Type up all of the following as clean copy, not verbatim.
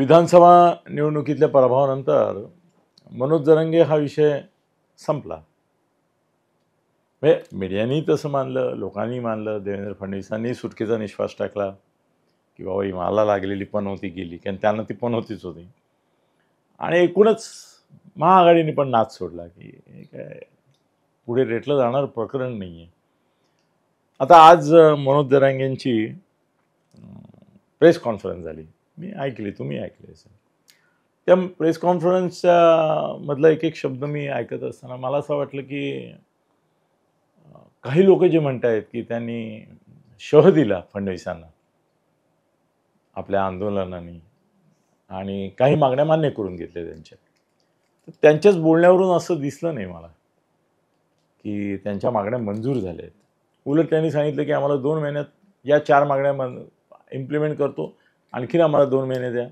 विधानसभा निवडणुकीतल्या पराभवानंतर मनोज जरांगे हा विषय संपला। म्हणजे मीडियानी तसं मानलं, लोकांनी मानलं, देवेंद्र फडणवीसांनी सुटकेचा निश्वास टाकला की बाबा ही मला लागलेली पनौती गेली, कारण त्यांना ती पनौतीच होती। आणि एकूणच महाआघाडीने पण नाच सोडला की हे काय पुढे रेटलं जाणार प्रकरण नाही आहे। आता आज मनोज जरांगेंची प्रेस कॉन्फरन्स झाली, मी ऐकली, तुम्ही ऐकली असेल। त्या प्रेस कॉन्फरन्सच्या मधला एक एक शब्द मी ऐकत असताना मला असं वाटलं की काही लोक जे म्हणतायत की त्यांनी शह दिला फडणवीसांना आपल्या आंदोलनाने आणि काही मागण्या मान्य करून घेतल्या त्यांच्या, तर त्यांच्याच बोलण्यावरून असं दिसलं नाही मला की त्यांच्या मागण्या मंजूर झाल्या आहेत। उलट त्यांनी सांगितलं की आम्हाला 2 महिन्यात या 4 मागण्या इम्प्लिमेंट करतो, आणखीन आम्हाला 2 महिने द्या,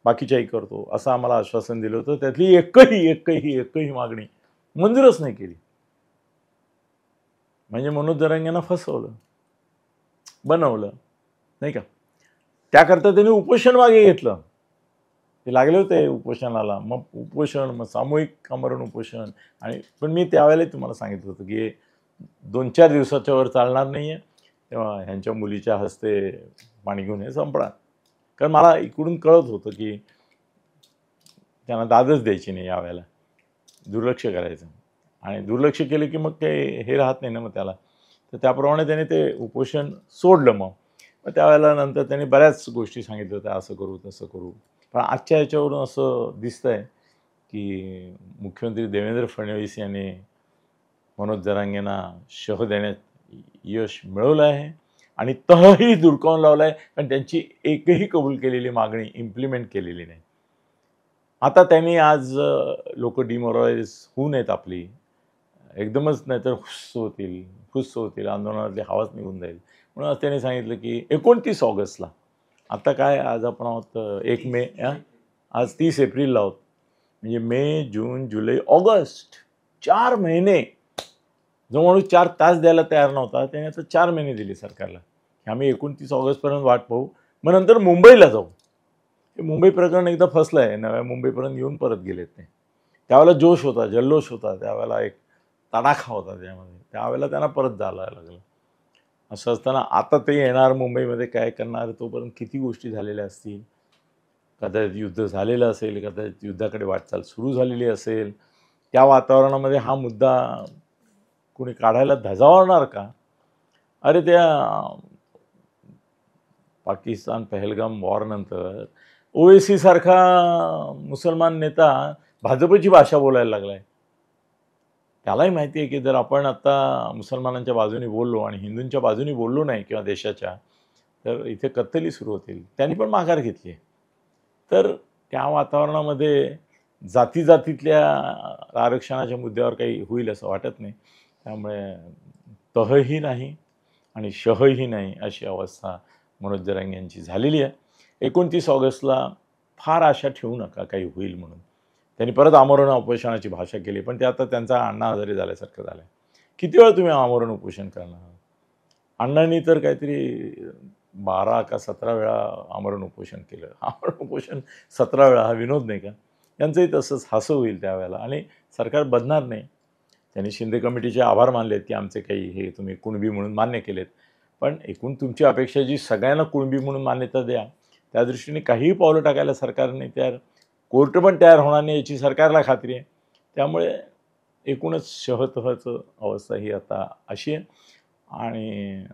बाकीच्याही करतो असं आम्हाला आश्वासन दिलं होतं। त्यातली एकही मागणी मंजूरच नाही केली। म्हणजे मनोज जरांगेंना फसवलं, बनवलं नाही का। त्याकरता त्यांनी उपोषण मागे घेतलं, ते लागले होते उपोषणाला, मग उपोषण, मग सामूहिक आमरण उपोषण। आणि पण मी त्यावेळेला तुम्हाला सांगितलं होतं की 2-4 दिवसाच्या वर चालणार नाहीये, तेव्हा ह्यांच्या मुलीच्या हस्ते पाणी घेऊन हे संपणार। कारण मला इकडून कळत होतं की त्यांना दादच द्यायची नाही यावेळेला, दुर्लक्ष करायचं, आणि दुर्लक्ष केलं की मग काही हे राहत नाही ना मग त्याला। तर त्याप्रमाणे त्याने ते उपोषण सोडलं। मग त्यावेळेला नंतर त्यांनी बऱ्याच गोष्टी सांगितल्या होत्या, असं करू तसं करू। पण आजच्या याच्यावरून असं दिसतंय की मुख्यमंत्री देवेंद्र फडणवीस यांनी मनोज जरांगेंना शह देण्यात यश मिळवलं आहे आणि तहही धुडकावून लावला आहे, कारण त्यांची एकही कबूल केलेली मागणी इम्प्लिमेंट केलेली नाही। आता त्यांनी आज लोक डिमोरलाइज होऊ नयेत आपली, एकदमच नाहीतर खुश होतील, आंदोलनातली हवाच निघून जाईल, म्हणून आज त्यांनी सांगितलं की 29 ऑगस्टला, आता काय आज आपण आहोत 1 मे, आज 30 एप्रिलला आहोत, म्हणजे मे, जून, जुलै, ऑगस्ट 4 महिने। जो माणूस 4 तास द्यायला तयार नव्हता त्याने आता 4 महिने दिले सरकारला की आम्ही 29 ऑगस्टपर्यंत वाट पाहू, मग नंतर मुंबईला जाऊ। हे मुंबई प्रकरण एकदा फसलं आहे, नव्या मुंबईपर्यंत येऊन परत गेलेत ते। त्यावेळेला जोश होता, जल्लोष होता, त्यावेळेला एक तडाखा होता त्यामध्ये, त्यावेळेला त्यांना परत जायला लागलं। असं असताना आता ते येणार मुंबईमध्ये, काय करणार, तोपर्यंत किती गोष्टी झालेल्या असतील, कदाचित युद्ध झालेलं असेल, कदाचित युद्धाकडे वाटचाल सुरू झालेली असेल। त्या वातावरणामध्ये हा मुद्दा कोणी काढायला धजावणार का? अरे त्या पाकिस्तान पहलगाम वॉरनंतर ओवेसी सारखा मुसलमान नेता भाजपची भाषा बोलायला लागलाय। त्यालाही माहिती आहे की जर आपण आता मुसलमानांच्या बाजूने बोललो आणि हिंदूंच्या बाजूने बोललो नाही किंवा देशाच्या, तर इथे कत्तली सुरू होतील। त्यांनी पण माघार घेतली। तर त्या वातावरणामध्ये जातीतल्या आरक्षणाच्या मुद्द्यावर काही होईल असं वाटत नाही। त्यामुळे तहही नाही आणि शहही नाही अशी अवस्था मनोज जरांगे यांची झालेली आहे। 29 ऑगस्टला फार आशा ठेवू नका काही होईल म्हणून। त्यांनी परत आमरण उपोषणाची भाषा केली, पण ते आता त्यांचा अण्णा हजारे झाल्यासारखं झालं आहे। किती वेळ तुम्ही आमरण उपोषण करणार? अण्णांनी तर काहीतरी 12 का 17 वेळा आमरण उपोषण केलं। आमरण उपोषण 17 वेळा हा विनोद नाही का? यांचंही तसंच हसं होईल त्यावेळेला आणि सरकार बदणार नाही। त्यांनी शिंदे कमिटीचे आभार मानलेत की आमचे काही हे तुम्ही कुणबी म्हणून मान्य केलेत, पण एकूण तुमची अपेक्षा जी सगळ्यांना कुणबी म्हणून मान्यता द्या, त्या दृष्टीने काहीही पावलं टाकायला सरकार नाही तयार, कोर्ट पण तयार होणार नाही याची सरकारला खात्री आहे। त्यामुळे एकूणच शहतहचं अवस्था ही आता अशी आहे। आणि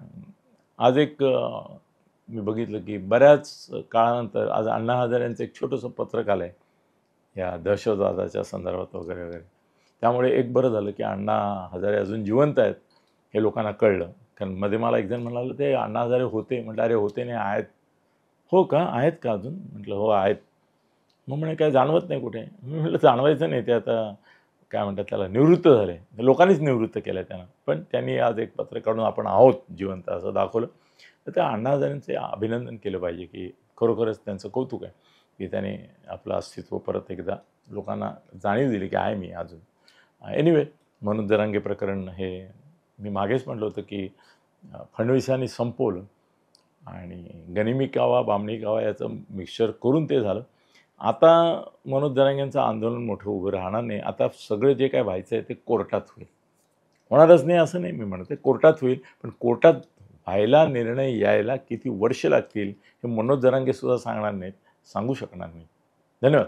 आज एक मी बघितलं की बऱ्याच काळानंतर आज अण्णा हजारे यांचं एक छोटंसं पत्रक आलं आहे या दहशतवादाच्या संदर्भात वगैरे वगैरे। त्यामुळे एक बरं झालं की अण्णा हजारे अजून जिवंत आहेत हे लोकांना कळलं। कारण मध्ये मला एक जण म्हणालं ते अण्णा हजारे होते, म्हटलं अरे होते नाही आहेत। हो का, आहेत का अजून? म्हटलं हो आहेत। मग म्हणे काय जाणवत नाही कुठे? मी म्हटलं जाणवायचं नाही, ते आता काय म्हणतात त्याला निवृत्त झाले, लोकांनीच निवृत्त केलं त्यांना। पण त्यांनी आज एक पत्र काढून आपण आहोत जिवंत असं दाखवलं। तर त्या अण्णा हजारेंचे अभिनंदन केलं पाहिजे की खरोखरच त्यांचं कौतुक आहे की त्याने आपलं अस्तित्व परत एकदा लोकांना जाणीव दिली की आहे मी अजून। एनिवे, मनोज जरांगे प्रकरण हे मी मागेच म्हटलं होतं की फडणवीसांनी संपवलं आणि गनिमी कावा बामणी कावा याचं मिक्सचर करून ते झालं। आता मनोज जरांगेंचं आंदोलन मोठं उभं राहणार नाही. आता सगळं जे काय व्हायचं आहे ते कोर्टात होईल. होणारच नाही असं नाही मी म्हणते, कोर्टात होईल. पण कोर्टात व्हायला, निर्णय यायला किती वर्ष लागतील हे मनोज जरांगे सुद्धा सांगणार नाहीत, सांगू शकणार नाहीत. धन्यवाद.